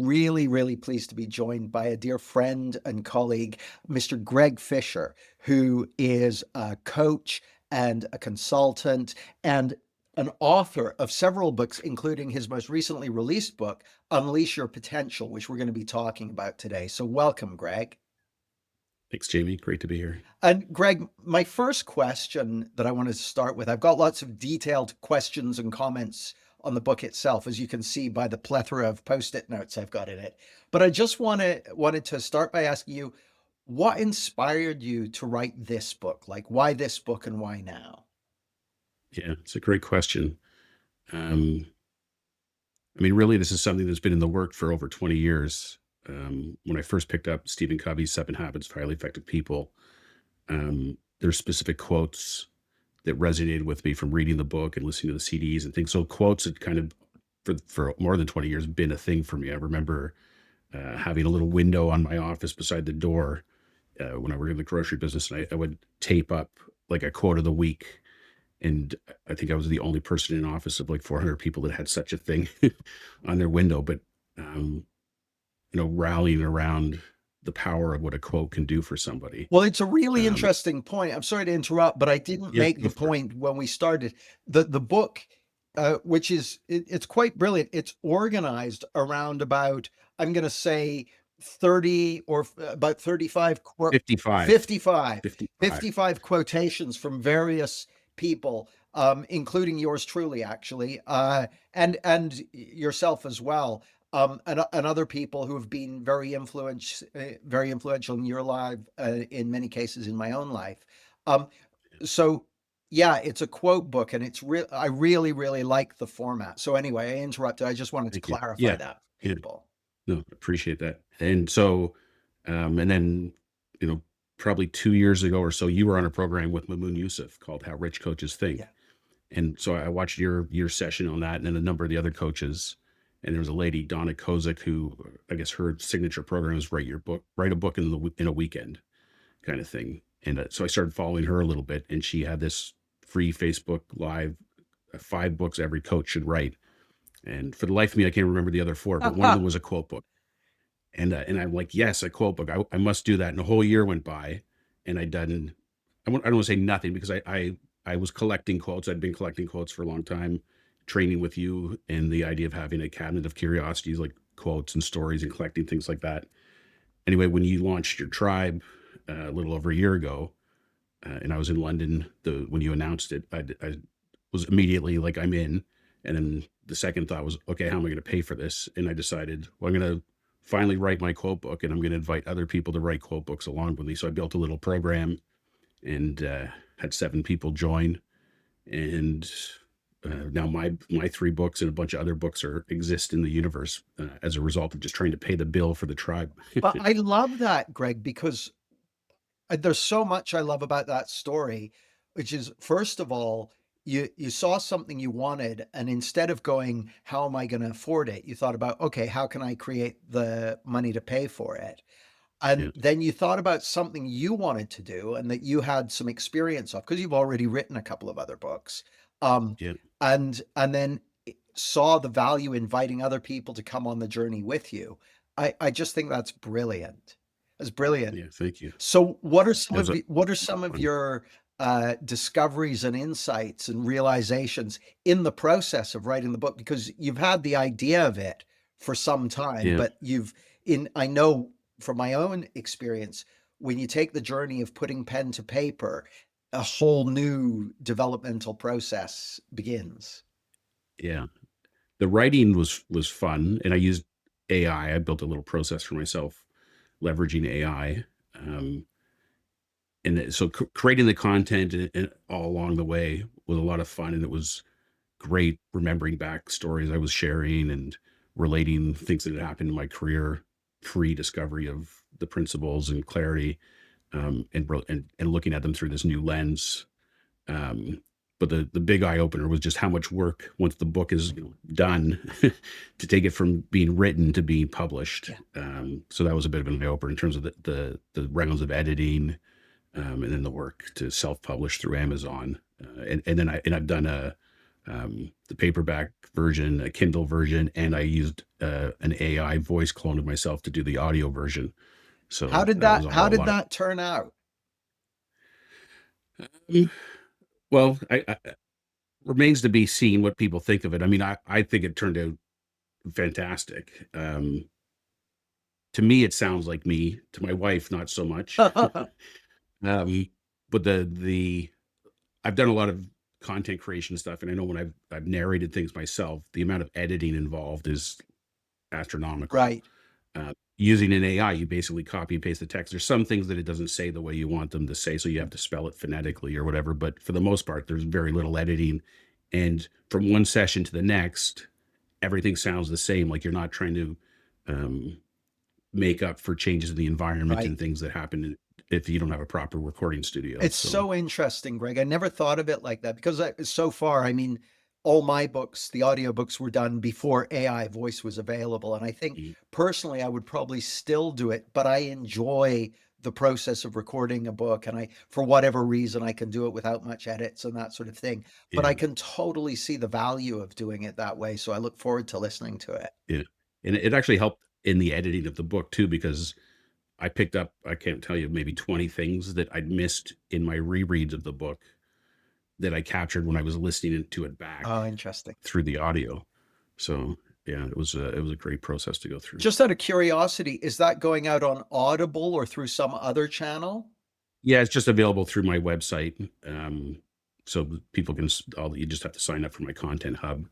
really, really pleased to be joined by a dear friend and colleague, Mr. Greg Fisher, who is a coach and a consultant and an author of several books, including his most recently released book, Unleash Your Potential, which we're going to be talking about today. So welcome, Greg. Thanks, Jamie. Great to be here. And Greg, my first question that I wanted to start with, I've got lots of detailed questions and comments on the book itself, as you can see by the plethora of post-it notes I've got in it. But I just wanted to start by asking you, what inspired you to write this book? Like, why this book and why now? Yeah, it's a great question. Um, really, this is something that's been in the work for over 20 years. When I first picked up Stephen Covey's 7 Habits of Highly Effective People, there's specific quotes that resonated with me from reading the book and listening to the CDs and things. So quotes had kind of, for more than 20 years, been a thing for me. I remember having a little window on my office beside the door when I worked in the grocery business, and I would tape up like a quote of the week. And I think I was the only person in an office of like 400 people that had such a thing on their window. But um, rallying around the power of what a quote can do for somebody. Well, it's a really Um, interesting point. I'm sorry to interrupt, but I didn't yeah, make go the for it. point when we started. The book, which is it's quite brilliant. It's organized around about, I'm going to say, 30 or about 35 55, 55 55. 55 quotations from various people, including yours truly, actually, and yourself as well, and other people who have been very influential in your life, in many cases in my own life. Um, so yeah, it's a quote book, and it's real. I really, really like the format. So anyway, I interrupted. I just wanted to Thank you. clarify Yeah, that for yeah. people. No, appreciate that. And so, and then, you know, probably 2 years ago or so, you were on a program with Mamoon Yusuf called How Rich Coaches Think. Yeah. And so I watched your session on that, and then a number of the other coaches. And there was a lady, Donna Kozik, who I guess her signature program is write a book in a weekend kind of thing. And so I started following her a little bit, and she had this free Facebook Live, 5 books every coach should write. And for the life of me, I can't remember the other 4, but one of them was a quote book. And I'm like, yes, a quote book. I must do that. And a whole year went by, and I'd done. I don't want to say nothing because I was collecting quotes. I'd been collecting quotes for a long time, training with you, and the idea of having a cabinet of curiosities like quotes and stories and collecting things like that. Anyway, when you launched your tribe a little over a year ago, and I was in London when you announced it, I was immediately like, I'm in. And then the second thought was, okay, how am I going to pay for this? And I decided, well, I'm going to finally write my quote book, and I'm going to invite other people to write quote books along with me. So I built a little program and had 7 people join. And now my 3 books and a bunch of other books exist in the universe as a result of just trying to pay the bill for the tribe. But I love that, Greg, because there's so much I love about that story, which is, first of all, you saw something you wanted, and instead of going, how am I going to afford it? You thought about, okay, how can I create the money to pay for it? And Yeah, then you thought about something you wanted to do and that you had some experience of, because you've already written a couple of other books. Um, yeah, and then saw the value inviting other people to come on the journey with you. I just think that's brilliant. That's brilliant. yeah. Thank you. So It was what are some of fun. your discoveries and insights and realizations in the process of writing the book? Because you've had the idea of it for some time, Yeah. but I know from my own experience, when you take the journey of putting pen to paper, a whole new developmental process begins. Yeah. The writing was fun, and I used AI. I built a little process for myself leveraging AI. Um, so creating the content and all along the way was a lot of fun, and it was great remembering back stories I was sharing and relating things that had happened in my career, pre-discovery of the principles and clarity, and looking at them through this new lens. Um, but the big eye opener was just how much work once the book is done to take it from being written to being published. Yeah. So that was a bit of an eye opener in terms of the rounds of editing, and then the work to self publish through Amazon. And then I've done the paperback version, a Kindle version, and I used an AI voice clone of myself to do the audio version. So that was all How a did lot of. that turn out? Mm, Well, remains to be seen what people think of it. I mean, I think it turned out fantastic. To me, it sounds like me. To my wife, not so much. um, but the I've done a lot of content creation stuff, and I know when I've narrated things myself, the amount of editing involved is astronomical. Right, Using an AI, you basically copy and paste the text. There's some things that it doesn't say the way you want them to say, so you have to spell it phonetically or whatever. But for the most part, there's very little editing, and from one session to the next, everything sounds the same. Like you're not trying to um, make up for changes in the environment right. and things that happen if you don't have a proper recording studio. It's So so interesting, Greg. I never thought of it like that because so far, I mean, all my books, the audiobooks were done before AI voice was available. And I think mm, personally, I would probably still do it, but I enjoy the process of recording a book. And for whatever reason, I can do it without much edits and that sort of thing. But I yeah, can totally see the value of doing it that way. So I look forward to listening to it. yeah, and it actually helped in the editing of the book too because I picked up, I can't tell you, maybe 20 things that I'd missed in my rereads of the book that I captured when I was listening to it back Oh, interesting. through the audio. So yeah, it was a great process to go through. Just out of curiosity, is that going out on Audible or through some other channel? Yeah, it's just available through my website. So people can, all you just have to sign up for my content hub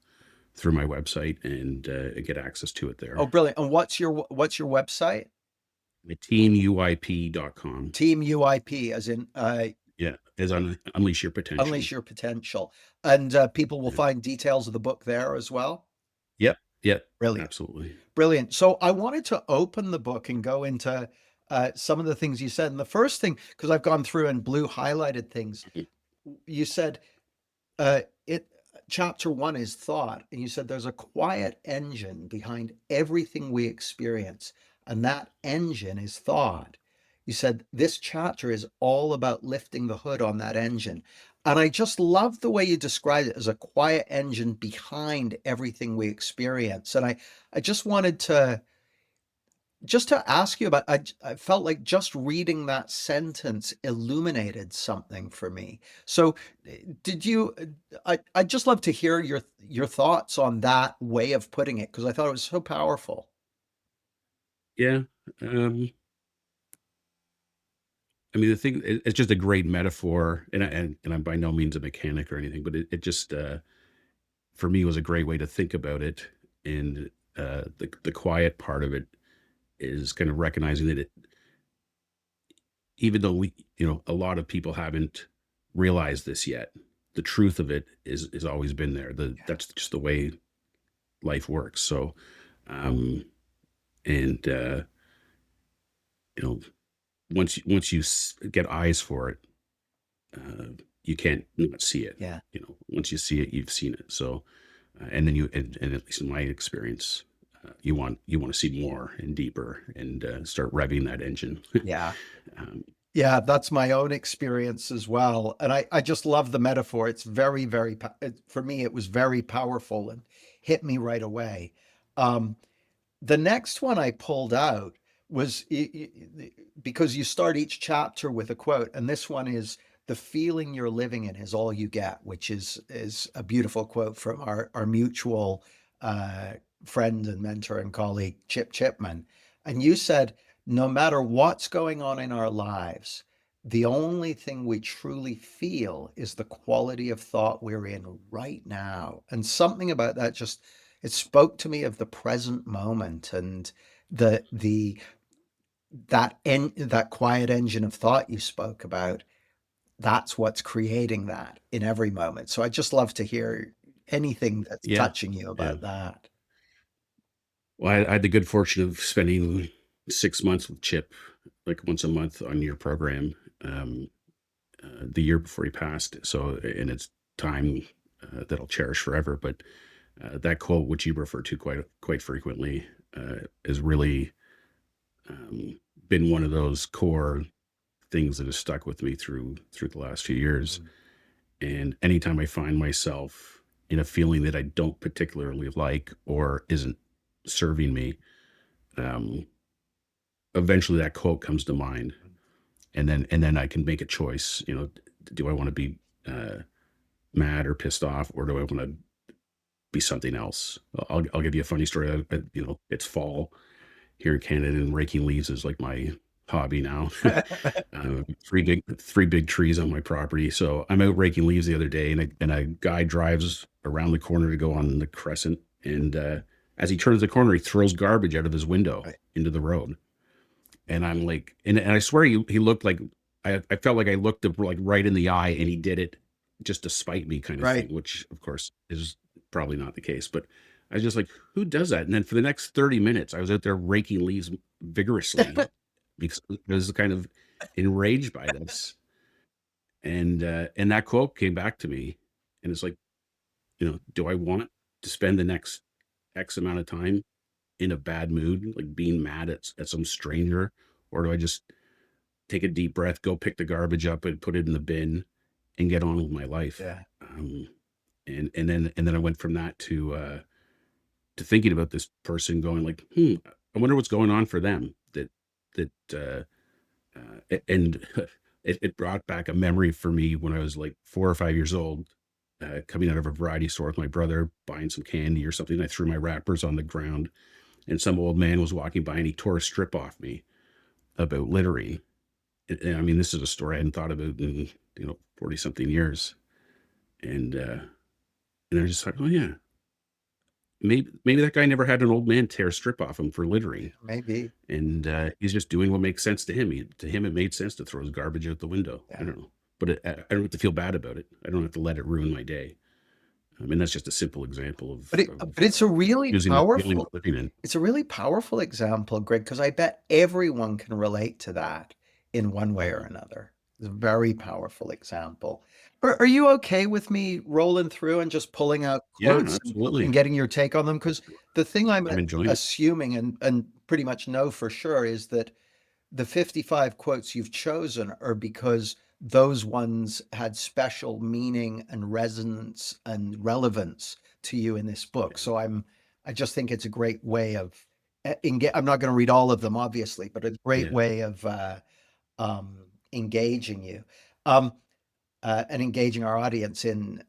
through my website and get access to it there. Oh, brilliant. And what's your website? My teamuyp.com. Team UIP, as in Yeah, is unleash your potential. Unleash Your Potential. And people will Yeah. find details of the book there as well. Yep. Yep. Brilliant. Absolutely. Brilliant. So I wanted to open the book and go into some of the things you said. And the first thing, because I've gone through and blue highlighted things, Mhm. you said it chapter one is thought, and you said there's a quiet engine behind everything we experience, and that engine is thought. You said this chapter is all about lifting the hood on that engine. And I just love the way you described it as a quiet engine behind everything we experience. And I just to ask you about, I felt like just reading that sentence illuminated something for me. So, did you? I'd just love to hear your thoughts on that way of putting it because I thought it was so powerful. Yeah. Um, I mean, the thing, it's just a great metaphor, and I'm by no means a mechanic or anything, but it just, for me, was a great way to think about it. And the quiet part of it is kind of recognizing that even though a lot of people haven't realized this yet, the truth of it is always been there. That's just the way life works. So, um, and you know, once you get eyes for it, you can't not see it. Yeah, Once you see it, you've seen it. So, and then and at least in my experience, you want to see more and deeper and start revving that engine. yeah. um, Yeah, that's my own experience as well. And I just love the metaphor. It's very, for me, it was very powerful and hit me right away. Um, The next one I pulled out was because you start each chapter with a quote, and this one is the feeling you're living in is all you get, which is a beautiful quote from our mutual uh, friend and mentor and colleague Chip Chipman. And you said, no matter what's going on in our lives, the only thing we truly feel is the quality of thought we're in right now. And something about that just it spoke to me of the present moment and the that quiet engine of thought you spoke about. That's what's creating that in every moment. So I just love to hear anything that's yeah, touching you yeah. about that. Well, I had the good fortune of spending 6 months with Chip, like once a month on your program, the year before he passed. So, and it's time that I'll cherish forever. But that quote, which you refer to quite frequently, has really um, been one of those core things that has stuck with me through the last few years. Mm. And anytime I find myself in a feeling that I don't particularly like or isn't serving me, um, eventually that quote comes to mind, and then I can make a choice. You know, do I want to be uh, mad or pissed off, or do I want to be something else? I'll give you a funny story. You know, it's fall here in Canada, and raking leaves is like my hobby now. Three big trees on my property, so I'm out raking leaves the other day, and a guy drives around the corner to go on the crescent, and as he turns the corner, he throws garbage out of his window Right. into the road. And I'm like, and I swear he looked like I felt like I looked him like right in the eye, and he did it just to spite me, kind of Right. thing, which of course is probably not the case. But I was just like, who does that? And then for the next 30 minutes, I was out there raking leaves vigorously because I was kind of enraged by this. And that quote came back to me, and it's like, you know, do I want to spend the next X amount of time in a bad mood, like being mad at some stranger, or do I just take a deep breath, go pick the garbage up and put it in the bin and get on with my life? Yeah. And then I went from that to thinking about this person, going like, I wonder what's going on for them. And it brought back a memory for me when I was like 4 or 5 years old, coming out of a variety store with my brother, buying some candy or something. I threw my wrappers on the ground, and some old man was walking by, and he tore a strip off me about littering. And I mean, this is a story I hadn't thought about in 40 something years. And I just thought, oh yeah, maybe that guy never had an old man tear a strip off him for littering, Maybe. and he's just doing what makes sense to him. To him, it made sense to throw his garbage out the window. I Yeah. don't know, but I don't have to feel bad about it. I don't have to let it ruin my day. I mean, that's just a simple example But it's a really using the feeling we're powerful living in. it's a really powerful example, Greg, because I bet everyone can relate to that in one way or Mhm. another. It's a very powerful example. Are you okay with me rolling through and just pulling out Yeah, quotes and absolutely. getting your take on them? Because the thing I'm I'm enjoying it. assuming and pretty much know for sure is that the 55 quotes you've chosen are because those ones had special meaning and resonance and relevance to you in this book. Yeah, So I just think it's a great way of I'm not going to read all of them, obviously, but a great yeah, way of um, engaging you. Um, and engaging our audience in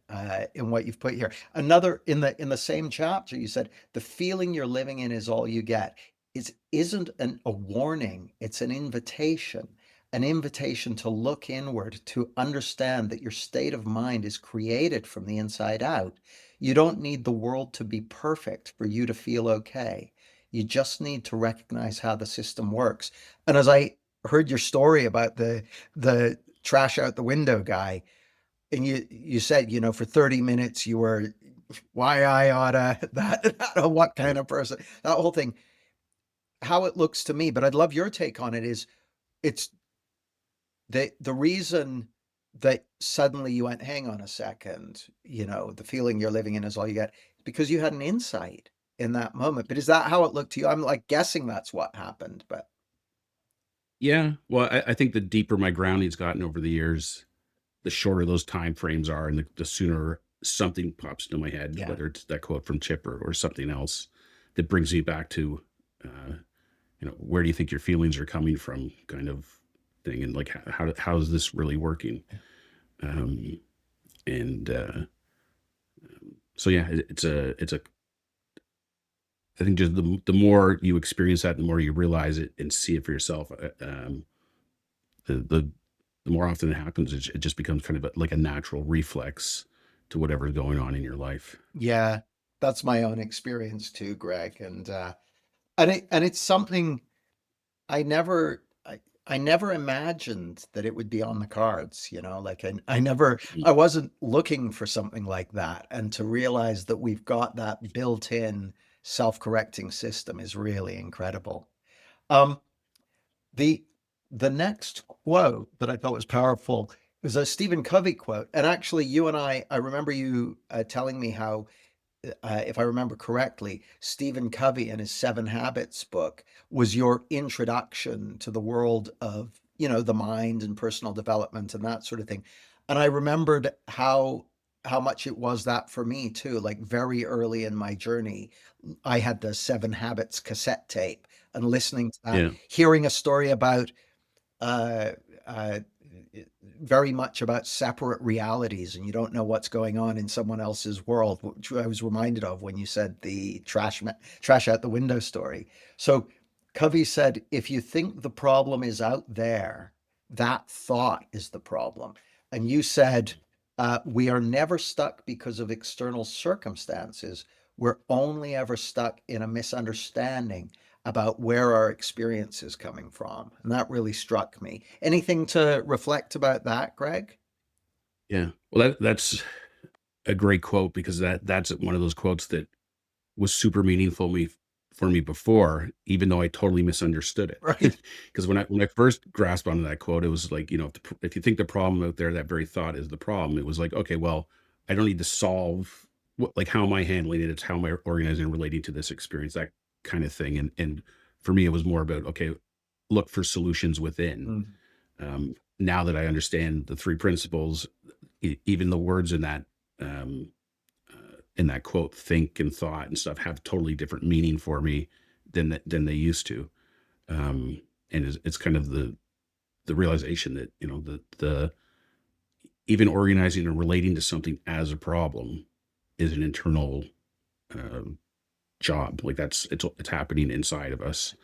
what you've put here. Another in the same chapter, you said the feeling you're living in is all you get. It isn't a warning; it's an invitation to look inward, to understand that your state of mind is created from the inside out. You don't need the world to be perfect for you to feel okay. You just need to recognize how the system works. And as I heard your story about the trash out the window guy, and you said, for 30 minutes you were why I oughta that what yeah. kind of person, that whole thing. How it looks to me, but I'd love your take on it, is it's the reason that suddenly you went, hang on a second, the feeling you're living in is all you get, because you had an insight in that moment. But is that how it looked to you? I'm like guessing that's what happened, but Yeah. Well, I think the deeper my grounding's gotten over the years, the shorter those time frames are, and the sooner something pops into my head, yeah. whether it's that quote from Chipper or something else that brings me back to, uh, where do you think your feelings are coming from, kind of thing, and like how is this really working? Um, and so yeah, it's a I think just the more you experience that, the more you realize it and see it for yourself. The the the more often it happens, it just becomes kind of like a natural reflex to whatever's going on in your life. Yeah, that's my own experience too, Greg. And it's something I never I I never imagined that it would be on the cards, like Mm. I wasn't looking for something like that. And to realize that we've got that built-in self-correcting system is really incredible. Um, the the next quote that I thought was powerful was a Stephen Covey quote. And actually you and I remember you telling me how if I remember correctly, Stephen Covey in his Seven Habits book was your introduction to the world of, the mind and personal development and that sort of thing. And I remembered how how much it was that for me too. Like very early in my journey, I had the Seven Habits cassette tape and listening to that, Yeah. hearing a story about uh, uh, very much about separate realities, and you don't know what's going on in someone else's world, which I was reminded of when you said the trash out the window story. So Covey said, if you think the problem is out there, that thought is the problem. And you said, we are never stuck because of external circumstances. We're only ever stuck in a misunderstanding about where our experience is coming from. And that really struck me. Anything to reflect about that, Greg? Yeah. Well, that's a great quote because that's one of those quotes that was super meaningful for me before, even though I totally misunderstood Right. it. Because when I first grasped onto that quote, it was like, if you think the problem out there, that very thought is the problem. It was like, okay, well, I don't need to solve like how am I handling it? It's how am I organizing and relating to this experience, that kind of thing. And for me, it was more about, okay, look for solutions within. Mm, Now that I understand the three principles, even the words um, in that quote, think and thought and stuff, have totally different meaning for me than they used to. Um, and it's kind of the realization that the even organizing and relating to something as a problem is an internal um, job. Like it's happening inside of us,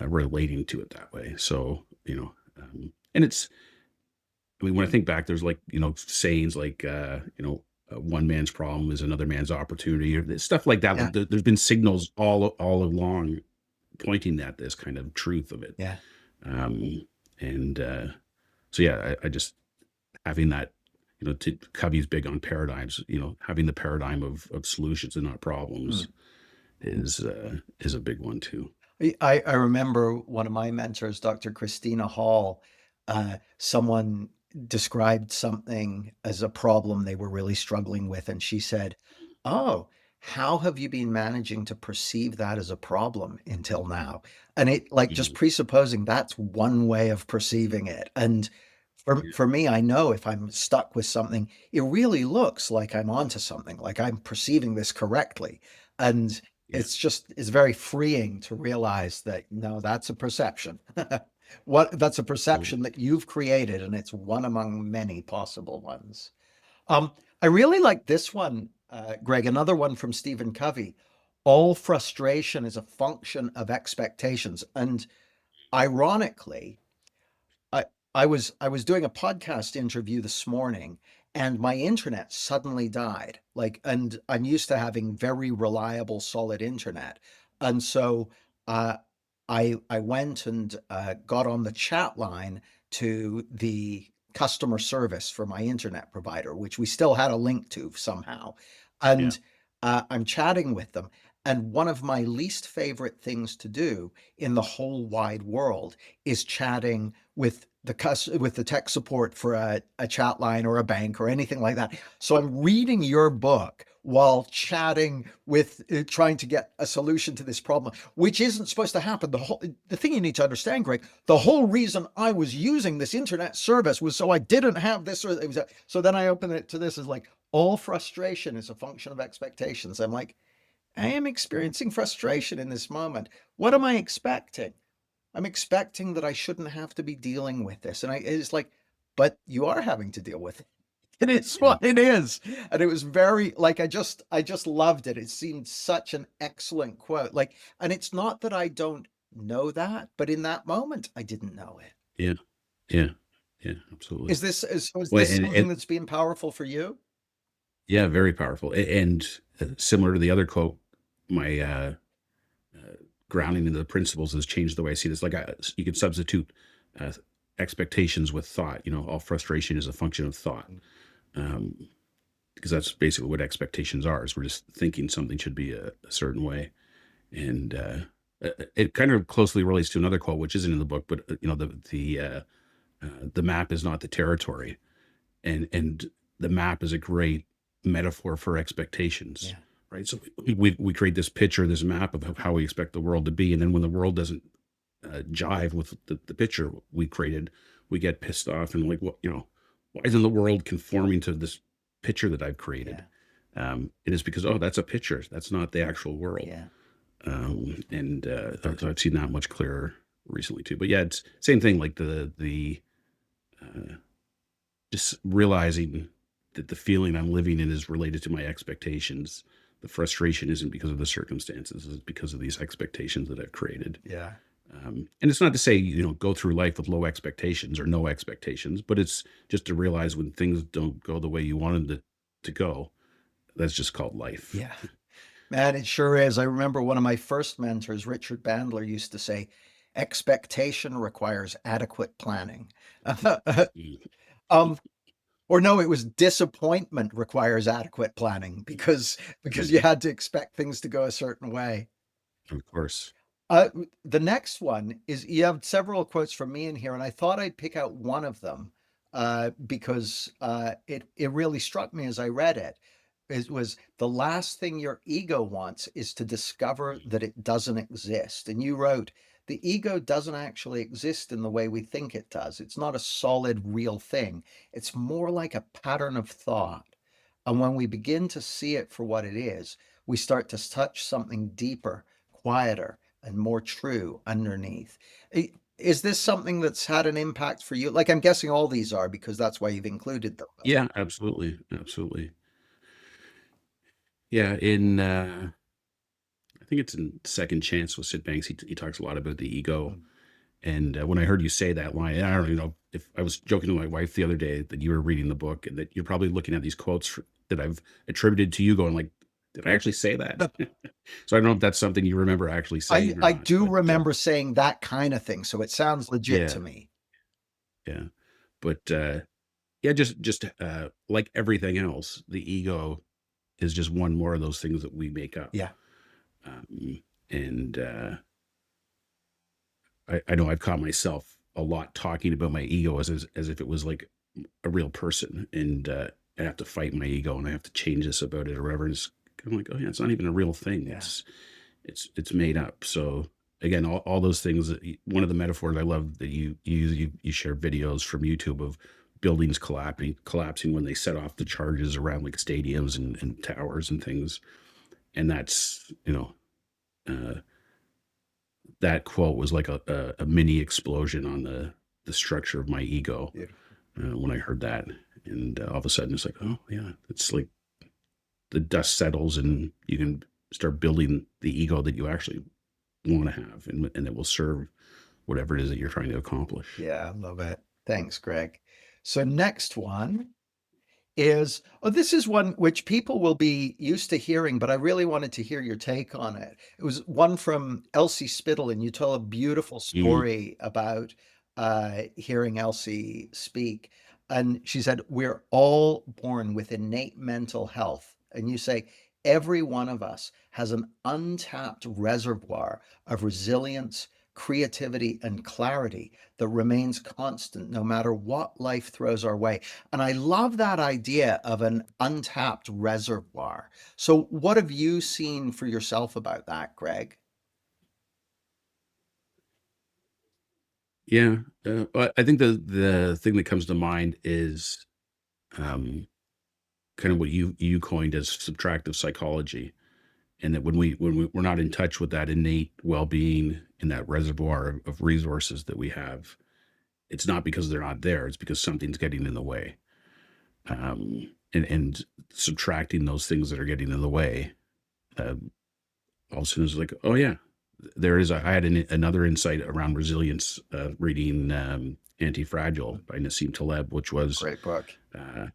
relating to it that way. So and it's, I mean, when I think back, there's like, sayings like, one man's problem is another man's opportunity, or stuff like that. yeah, Like there's been signals all along pointing at this kind of truth of it. yeah. Um, and so, yeah, I just having that, Covey's big on paradigms, having the paradigm of solutions and not Mm. problems is a big one too. I remember one of my mentors, Dr. Christina Hall, someone described something as a problem they were really struggling with, and she said, "Oh, how have you been managing to perceive that as a problem until now?" And it like just Mhm. presupposing that's one way of perceiving it. And Yeah. for me, I know if I'm stuck with something, it really looks like I'm onto something, like I'm perceiving this correctly. And Yeah. it's very freeing to realize that no, that's a perception. What that's a perception Absolutely. that you've created, and it's one among many possible ones. I really like this one, Greg, another one from Stephen Covey. All frustration is a function of expectations. And ironically, I I was doing a podcast interview this morning and my internet suddenly died. Like, and I'm used to having very reliable, solid internet. And so uh I went and got on the chat line to the customer service for my internet provider, which we still had a link to somehow. Yeah. And I'm chatting with them. And one of my least favorite things to do in the whole wide world is chatting with with the tech support for a chat line or a bank or anything like that. So I'm reading your book while chatting with trying to get a solution to this problem, which isn't supposed to happen. The thing you need to understand, Greg, the whole reason I was using this internet service was so I didn't have this. Or it was so then I open it to this as like all frustration is a function of expectations. I'm like, I am experiencing frustration in this moment. What am I expecting? I'm expecting that I shouldn't have to be dealing with this. And it's like, but you are having to deal with it. It is Yeah. what it is. And it was very like I just loved it. It seemed such an excellent quote. Like, and it's not that I don't know that, but in that moment I didn't know it. Yeah. Yeah. Yeah. Absolutely. Is Well, this and something that's been powerful for you? yeah, very powerful. And similar to the other quote, my uh, grounding in the principles has changed the way I see this. Like you could substitute uh, expectations with thought. All frustration is a function of thought, um, because that's basically what expectations are. Is we're just thinking something should be a certain way, and it kind of closely relates to another quote, which isn't in the book, but the map is not the territory, and the map is a great metaphor for expectations, Yeah. right? So we create this picture, this map of how we expect the world to be, and then when the world doesn't jive with the picture we created, we get pissed off and like, why isn't the world conforming to this? picture that I've created. Yeah. And it's because, oh, that's a picture. That's not the actual world. Yeah. And so I've seen that much clearer recently too. But yeah, it's same thing. Like the uh, just realizing that the feeling I'm living in is related to my expectations. The frustration isn't because of the circumstances; it's because of these expectations that I've created. Yeah. And it's not to say go through life with low expectations or no expectations, but it's just to realize when things don't go the way you wanted to go. That's just called life. Yeah. Man, it sure is. I remember one of my first mentors, Richard Bandler, used to say, expectation requires adequate planning. Mm. um, or no, it was disappointment requires adequate planning because you Mm. had to expect things to go a certain way. Of course. The next one is you have several quotes from me in here, and I thought I'd pick out one of them because it really struck me as I read it. It was the last thing your ego wants is to discover that it doesn't exist. And you wrote, the ego doesn't actually exist in the way we think it does. It's not a solid, real thing. It's more like a pattern of thought. And when we begin to see it for what it is, we start to touch something deeper, quieter, and more true underneath. Is this something that's had an impact for you? Like, I'm guessing all these are because that's why you've included them. Yeah, absolutely, absolutely. Yeah, in I think it's in Second Chance with Sid Banks. He talks a lot about the ego. Mm. And when I heard you say that line, and I don't even know if I was joking to my wife the other day that you were reading the book and that you're probably looking at these quotes that I've attributed to you, going like, "Did I actually say that?" So I don't know if that's something you remember actually I saying or I not. do But remember saying that kind of thing, so it sounds legit yeah, to me. yeah. But yeah, just like everything else, the ego is just one more of those things that we make up. Yeah, And I know I've caught myself a lot talking about my ego as if it was like a real person, and I have to fight my ego and I have to change this about it or whatever. And it's kind of like, oh yeah, it's not even a real thing. yeah, It's made up. So again, all those things. One of the metaphors I love that you share videos from YouTube of buildings collapsing when they set off the charges around like stadiums and towers and things. And that's uh, that quote was like a mini explosion on the structure of my ego beautiful. when I heard that. And all of a sudden, it's like, oh yeah, it's like the dust settles, and you can start building the ego that you actually want to have, and it will serve whatever it is that you're trying to accomplish. Yeah, I love it. Thanks, Greg. So next one is this is one which people will be used to hearing, but I really wanted to hear your take on it. It was one from Elsie Spittle, and you told a beautiful Mm. story about hearing Elsie speak. And she said, we're all born with innate mental health. And you say, every one of us has an untapped reservoir of resilience, creativity, and clarity that remains constant no matter what life throws our way. And I love that idea of an untapped reservoir. So, what have you seen for yourself about that, Greg? Yeah, but I think the thing that comes to mind is um, kind of what you coined as subtractive psychology, and that we're not in touch with that innate well-being in that reservoir of resources that we have, it's not because they're not there, it's because something's getting in the way. And subtracting those things that are getting in the way, uh, all of a sudden it's like, oh yeah, I had another insight around resilience, reading Anti-Fragile by Nassim Taleb, which was Great book. uh,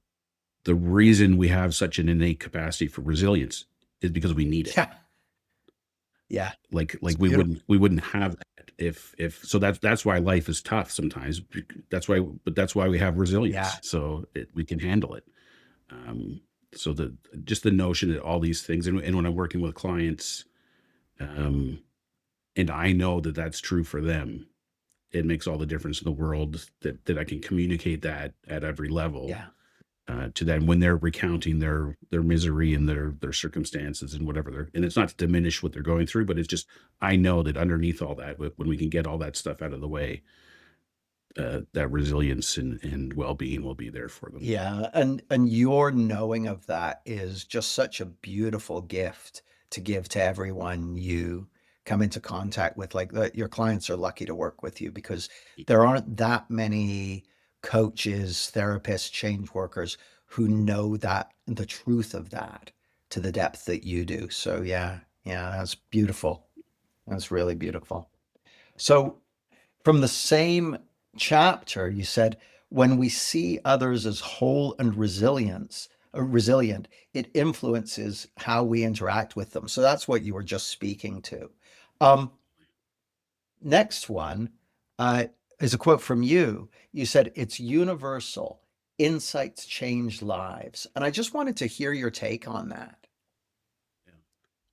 the reason we have such an innate capacity for resilience is because we need it. Yeah, yeah, Like it's beautiful. we wouldn't have that if so that's why life is tough sometimes. That's why we have Yeah, resilience, so we can handle it. Um, so just the notion that all these things, and when I'm working with clients, um, and I know that that's true for them, it makes all the difference in the world that I can communicate that at every level yeah, to them when they're recounting their misery and their circumstances and whatever they're. And it's not to diminish what they're going through, but it's just I know that underneath all that, when we can get all that stuff out of the way, that resilience and well-being will be there for them. Yeah, and your knowing of that is just such a beautiful gift to give to everyone you come into contact with. Like your clients are lucky to work with you because there aren't that many coaches, therapists, change workers who know that the truth of that to the depth that you do. So yeah, yeah, that's beautiful. That's really beautiful. So from the same chapter, you said, when we see others as whole and resilient, it influences how we interact with them. So that's what you were just speaking to. Um, Next one uh, is a quote from you. You said, it's universal. Insights change lives. And I just wanted to hear your take on that. Yeah.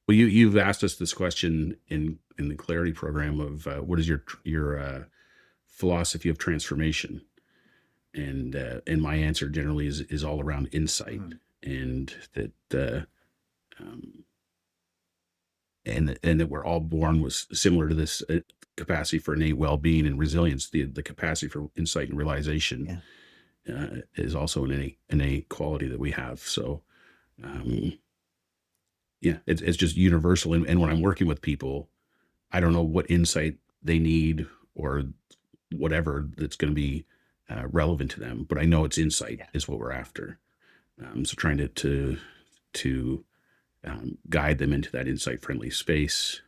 Well, you've asked us this question in the clarity program of what is your philosophy of transformation, and my answer generally is all around insight, Mm, and that um, and that we're all born with similar to this capacity for innate well-being and resilience. The capacity for insight and realization yeah, is also an innate quality that we have. So um, yeah, it's just universal. And when I'm working with people, I don't know what insight they need or whatever that's going to be relevant to them, but I know it's insight yeah, is what we're after. So trying to guide them into that insight friendly space.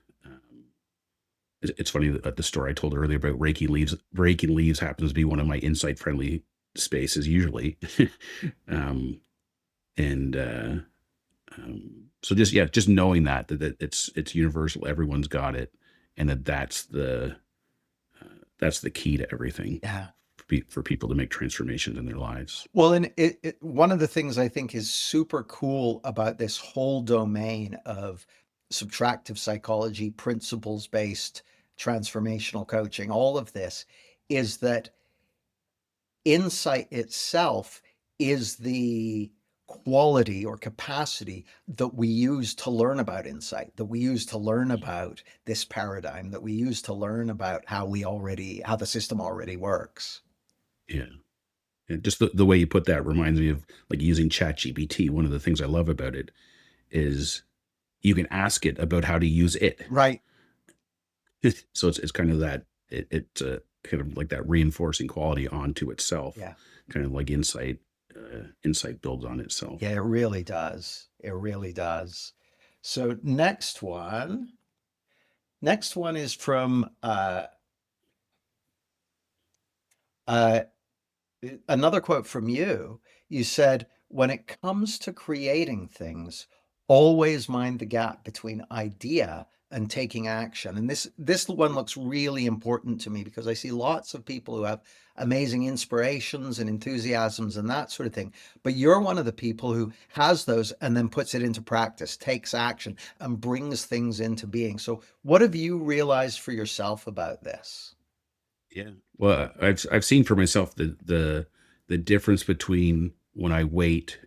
It's funny that the story I told earlier about raking leaves. Raking leaves happens to be one of my insight friendly spaces usually, um, and so just yeah, just knowing that it's universal. Everyone's got it, and that's the key to everything yeah. for people to make transformations in their lives. Well, and one of the things I think is super cool about this whole domain of subtractive psychology, principles-based transformational coaching, all of this is that insight itself is the quality or capacity that we use to learn about insight, that we use to learn about this paradigm, that we use to learn about how the system already works. Yeah. And just the way you put that reminds me of like using ChatGPT. One of the things I love about it is you can ask it about how to use it. Right. So it's kind of that kind of like that reinforcing quality onto itself, Yeah. kind of like insight builds on itself. Yeah, it really does. It really does. So next one is from uh, another quote from you. You said, when it comes to creating things, always mind the gap between idea and taking action. And this one looks really important to me because I see lots of people who have amazing inspirations and enthusiasms and that sort of thing. But you're one of the people who has those and then puts it into practice, takes action, and brings things into being. So what have you realized for yourself about this? Yeah. Well, I've seen for myself the difference between when I wait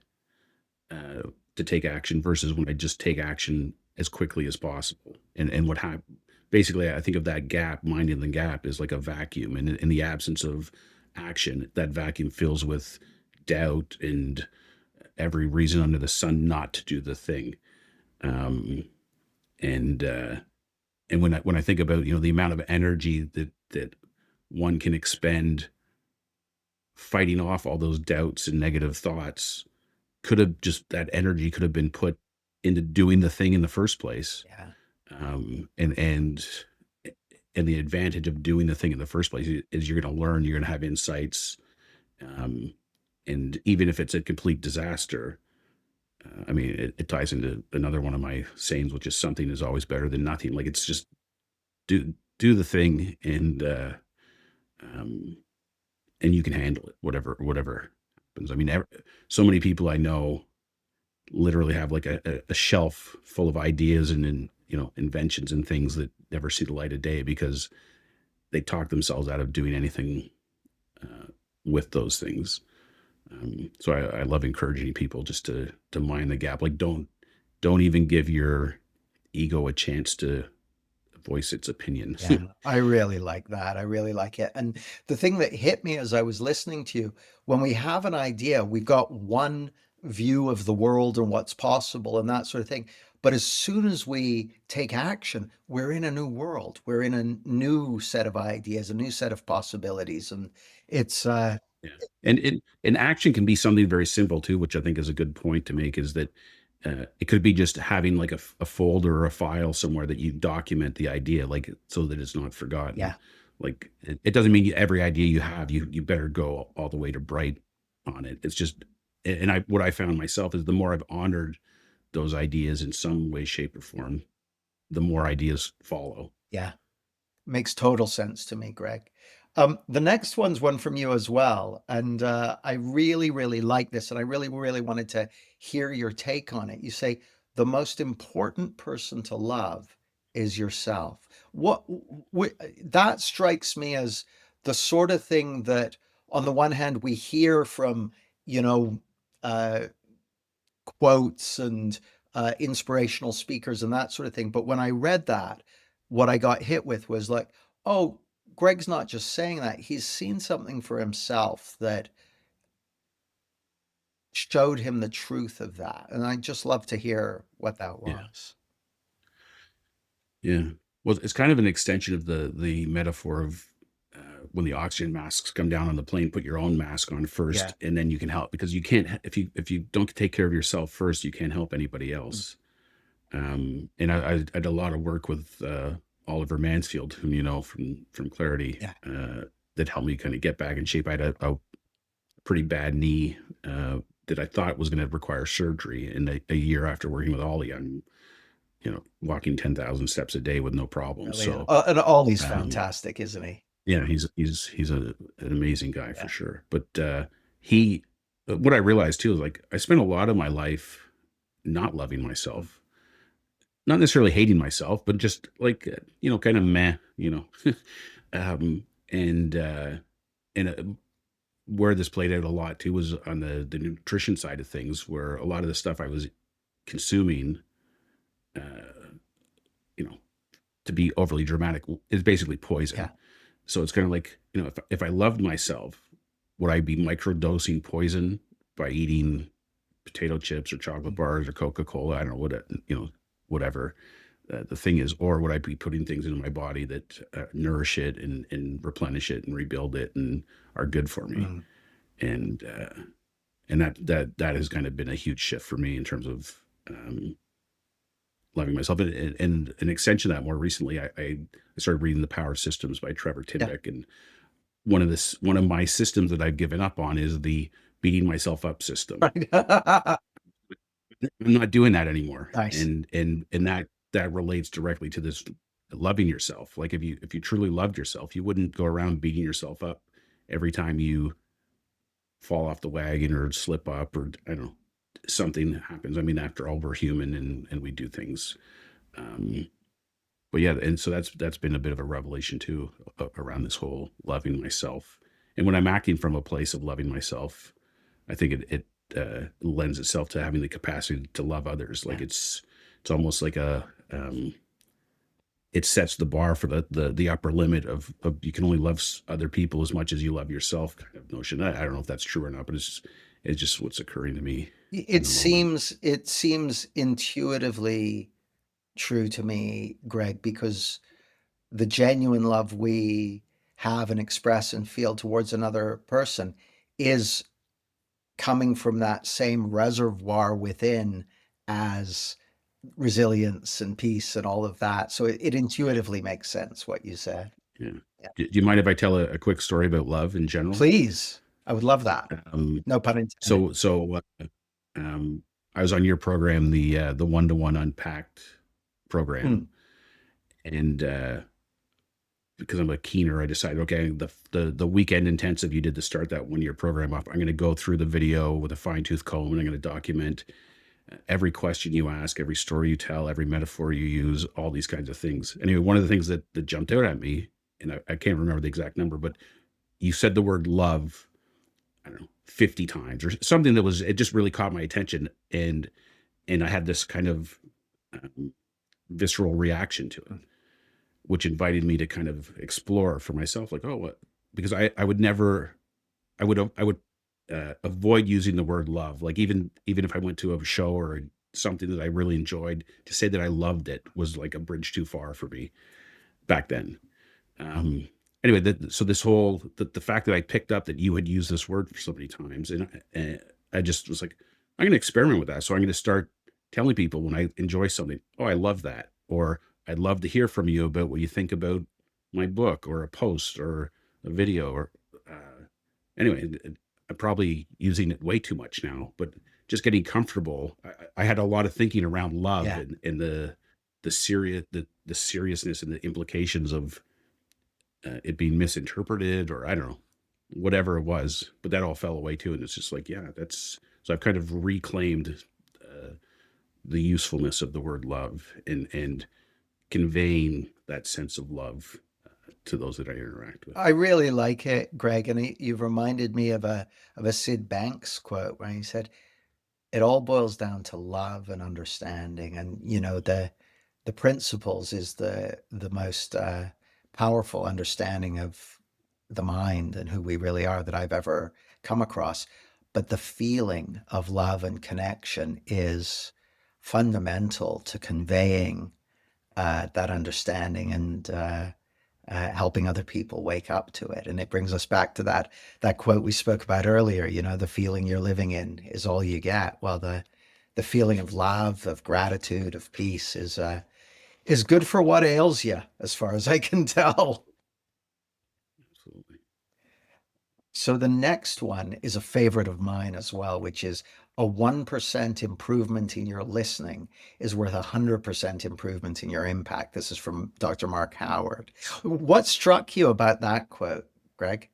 to take action versus when I just take action as quickly as possible. And what happened basically, I think of that gap, minding the gap, is like a vacuum, and in the absence of action, that vacuum fills with doubt and every reason under the sun not to do the thing. Um, and when I think about the amount of energy that one can expend fighting off all those doubts and negative thoughts, could have just that energy could have been put into doing the thing in the first place. Yeah, Um, and and and the advantage of doing the thing in the first place is you're going to learn, you're going to have insights, um, and even if it's a complete disaster, I mean, it ties into another one of my sayings, which is something is always better than nothing. Like it's just do the thing, um, and you can handle it, whatever happens. I mean, so many people I know literally have like a shelf full of ideas and inventions and things that never see the light of day because they talk themselves out of doing anything uh, with those things. So I love encouraging people just to mind the gap. Like don't even give your ego a chance to voice its opinion. Yeah, I really like that. I really like it. And the thing that hit me as I was listening to you, when we have an idea, we've got one view of the world and what's possible and that sort of thing. But as soon as we take action, we're in a new world. We're in a new set of ideas, a new set of possibilities. And it's, Yeah. And action can be something very simple too, which I think is a good point to make, is that it could be just having like a folder or a file somewhere that you document the idea, like so that it's not forgotten. yeah, Like it doesn't mean every idea you have, you better go all the way to bright on it. It's just, and I what I found myself is the more I've honored those ideas in some way, shape, or form, the more ideas follow. yeah. Makes total sense to me, Greg. The next one's one from you as well, and I really, really like this, and I really, really wanted to hear your take on it. You say the most important person to love is yourself. That strikes me as the sort of thing that, on the one hand, we hear from, you know, uh, quotes and inspirational speakers and that sort of thing. But when I read that, what I got hit with was like, oh, Greg's not just saying that, he's seen something for himself that showed him the truth of that. And I just love to hear what that Yeah. was. Yeah. Well, it's kind of an extension of the metaphor of when the oxygen masks come down on the plane, put your own mask on Yeah. first, and then you can help, because you can't if you don't take care of yourself first, you can't help anybody Mm. else. And I did a lot of work with Oliver Mansfield, whom you know from Clarity, Yeah. that helped me kind of get back in shape. I had a pretty bad knee that I thought was going to require surgery, and a year after working with Ollie, I'm walking 10,000 steps a day with no problem. Really. So And Ollie's um, fantastic, isn't he? yeah, he's an amazing guy for Yeah. sure. But he, what I realized too is, like, I spent a lot of my life not loving Mm. myself, not necessarily hating myself, but just like kind of meh, um, and where this played out a lot too was on the nutrition side of things, where a lot of the stuff I was consuming, uh, you know, to be overly dramatic, is basically Yeah. poison. So it's kind of like, if I loved myself, would I be microdosing poison by eating potato chips or chocolate Mm. bars or Coca Cola? I don't know what whatever the thing is, or would I be putting things into my body that nourish it and replenish it and rebuild it and are good for me? Mm. And that has kind of been a huge shift for me in terms of loving myself. And an extension of that, more recently, I started reading The Power of Systems by Trevor Yeah. Timbeck, and one of my systems that I've given up on is the beating myself up system. Right. I'm not doing that anymore. Nice. And that relates directly to this loving yourself. Like, if you truly loved yourself, you wouldn't go around beating yourself up every time you fall off the wagon or slip up, or I don't know, something happens. I mean, after all, we're human, and we do things. Um, but yeah, and so that's been a bit of a revelation too, around this whole loving myself. And when I'm acting from a place of loving myself, I think it lends itself to having the capacity to love others. Like, Yeah. it's almost like it sets the bar for the upper limit of you can only love other people as much as you love yourself, kind of notion. I don't know if that's true or not, but it's just what's occurring to me in the moment. It seems intuitively true to me, Greg, because the genuine love we have and express and feel towards another person is coming from that same reservoir within as resilience and peace and all of that. So it intuitively makes sense what you said. Yeah. Yeah. Do you mind if I tell a quick story about love in general? Please. I would love that. Um, No pun intended. so um, I was on your program, the One-to-One Unpacked Mm. program, and because I'm a keener, I decided, okay, the weekend intensive you did to start that 1 year program off, I'm going to go through the video with a fine tooth comb, and I'm going to document every question you ask, every story you tell, every metaphor you use, all these kinds of things. Anyway, one of the things that jumped out at me, and I can't remember the exact number, but you said the word love, I don't know, 50 times or something, it just really caught my attention. And I had this kind of um, visceral reaction to it. which invited me to kind of explore for myself, like, oh, what? Because I would never, I would avoid using the word love. Like even if I went to a show or something that I really enjoyed, to say that I loved it was like a bridge too far for me back then. Um, anyway, so this whole the fact that I picked up that you had used this word for so many times, and I just was like, I'm going to experiment with that. So I'm going to start telling people when I enjoy something, oh, I love that, or I'd love to hear from you about what you think about my book, or a post, or a video, or anyway. I'm probably using it way too much now, but just getting comfortable. I had a lot of thinking around love Yeah. and the seriousness and the implications of it being misinterpreted, or I don't know, whatever it was. But that all fell away too, and it's just like, yeah, that's so I've kind of reclaimed uh, the usefulness of the word love, and conveying that sense of love to those that I interact with. I really like it, Greg, and you've reminded me of a Sid Banks quote where he said, "It all boils down to love and understanding, and the principles is the most powerful understanding of the mind and who we really are that I've ever come across. But the feeling of love and connection is fundamental to conveying that understanding and helping other people wake up to it. And it brings us back to that quote we spoke about earlier. The feeling you're living in is all you get. Well, the feeling of love, of gratitude, of peace is good for what ails you, as far as I can tell. Absolutely. So the next one is a favorite of mine as well, which is a 1% improvement in your listening is worth 100% improvement in your impact. This is from Dr. Mark Howard. What struck you about that quote, Greg?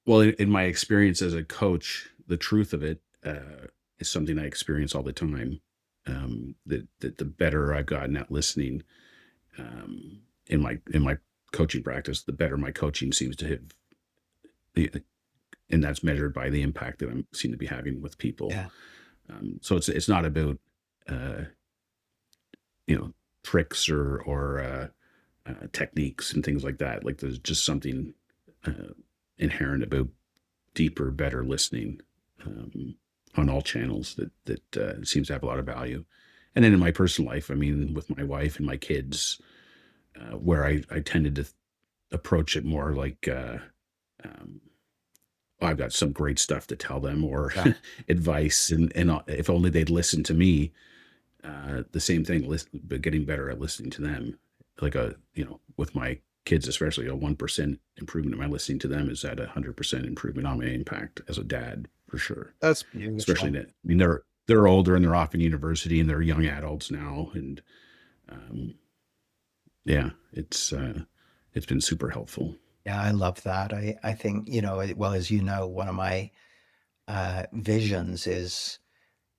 Well, in my experience as a coach, the truth of it is something I experience all the time. That the better I've gotten at listening, in my coaching practice, the better my coaching seems to have, the- and that's measured by the impact that I seem to be having with people. Yeah. So it's not about uh, you know tricks or techniques and things like that. Like there's just something uh, inherent about deeper, better listening, on all channels that seems to have a lot of value. And then in my personal life, I mean, with my wife and my kids, where I tended to approach it more like, um, "Oh, I've got some great stuff to tell them, or Yeah. advice, and if only they'd listen to me." The same thing, but getting better at listening to them. Like with my kids, especially, a 1% improvement in my listening to them is at 100% improvement on my impact as a dad, for sure. That's Especially beautiful. that, I mean, they're older and they're off in university and they're young adults now, and um, yeah, it's been super helpful. Yeah, I love that. I think, well, as you know, one of my visions is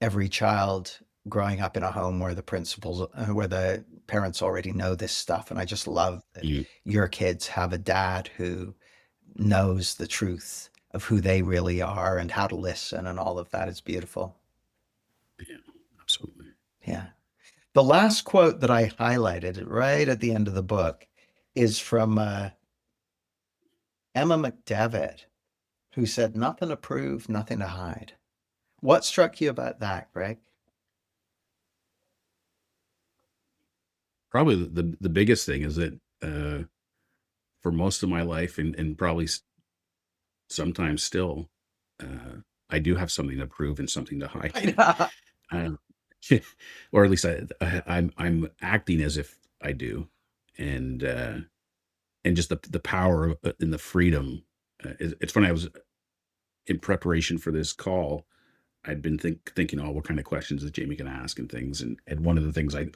every child growing up in a home where the principals, where the parents already know this stuff. And I just love that Mm, your kids have a dad who knows the truth of who they really are and how to listen and all of that is beautiful. yeah, absolutely. Yeah. The last quote that I highlighted right at the end of the book is from Emma McDevitt, who said, "Nothing to prove, nothing to hide." What struck you about that, Greg? Probably the biggest thing is that, for most of my life, and probably sometimes still, I do have something to prove and something to hide. I know. Um, or at least I'm acting as if I do, and just the power and the freedom. It's funny. I was in preparation for this call. I'd been thinking, oh, what kind of questions is Jamie going to ask and things, and one of the things I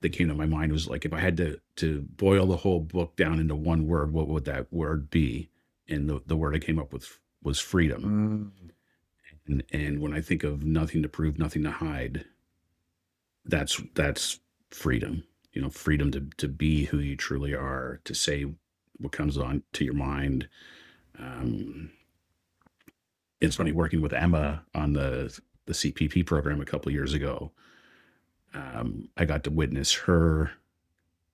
that came to my mind was like, if I had to boil the whole book down into one word, what would that word be? And the word I came up with was freedom. Mm. And when I think of nothing to prove, nothing to hide, that's freedom. Freedom to be who you truly are, to say what comes on to your mind. Um, it's funny working with Emma on the CPP program a couple of years ago. I got to witness her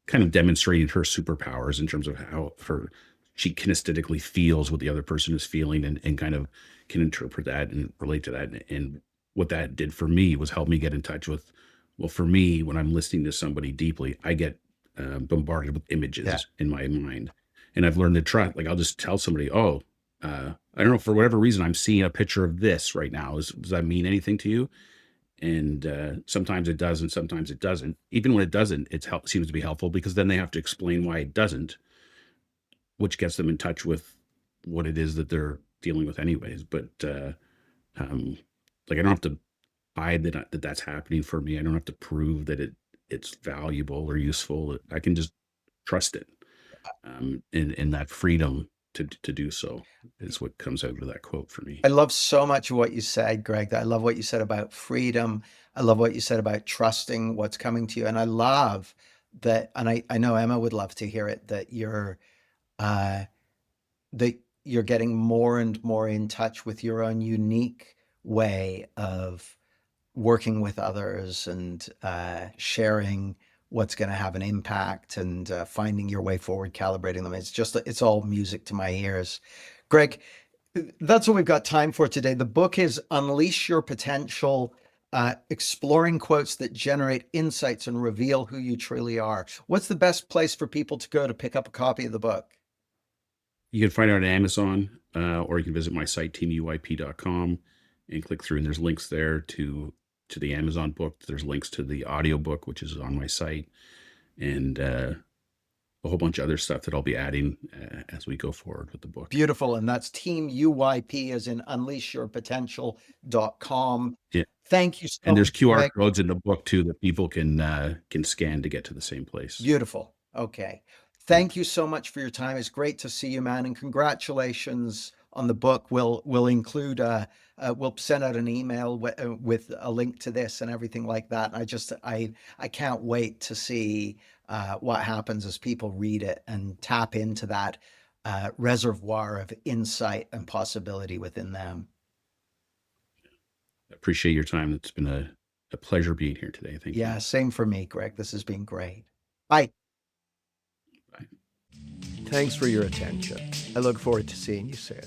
kind of demonstrating her superpowers in terms of how her she kinesthetically feels what the other person is feeling, and kind of can interpret that and relate to that. And what that did for me was help me get in touch with, well, for me, when I'm listening to somebody deeply, I get bombarded with Yeah. images in my mind. And I've learned to trust, like, I'll just tell somebody, oh, I don't know, for whatever reason, I'm seeing a picture of this right now. Does that mean anything to you? And sometimes it does, and sometimes it doesn't. Even when it doesn't, seems to be helpful, because then they have to explain why it doesn't, which gets them in touch with what it is that they're dealing with anyways. But um, like, I don't have to hide that that's happening for me. I don't have to prove that it's valuable or useful. I can just trust it, and that freedom to do so is what comes out of that quote for me. I love so much of what you said, Greg. I love what you said about freedom. I love what you said about trusting what's coming to you. And I love that, and I know Emma would love to hear it, uh that you're getting more and more in touch with your own unique way of working with others and sharing what's going to have an impact and finding your way forward, calibrating them. It's all music to my ears. Greg, that's what we've got time for today. The book is Unleash Your Potential, exploring quotes that generate insights and reveal who you truly are. What's the best place for people to go to pick up a copy of the book? You can find it on Amazon, or you can visit my site, teamuyp.com, and click through, and there's links there to the Amazon book. There's links to the audio book, which is on my site, and a whole bunch of other stuff that I'll be adding as we go forward with the book. Beautiful. And that's Team UYP as in unleashyourpotential.com. Yeah, Thank you and so there's much, QR Greg. codes in the book too that people can scan to get to the same place. Beautiful. Okay. Yeah, Thank you so much for your time. It's great to see you, man, and congratulations on the book. We'll include we'll send out an email with a link to this and everything like that. I can't wait to see what happens as people read it and tap into that reservoir of insight and possibility within them. appreciate your time. It's been a pleasure being here today. Thank you. Yeah, same for me, Greg. This has been great. Bye. Bye. Thanks for your attention. I look forward to seeing you soon.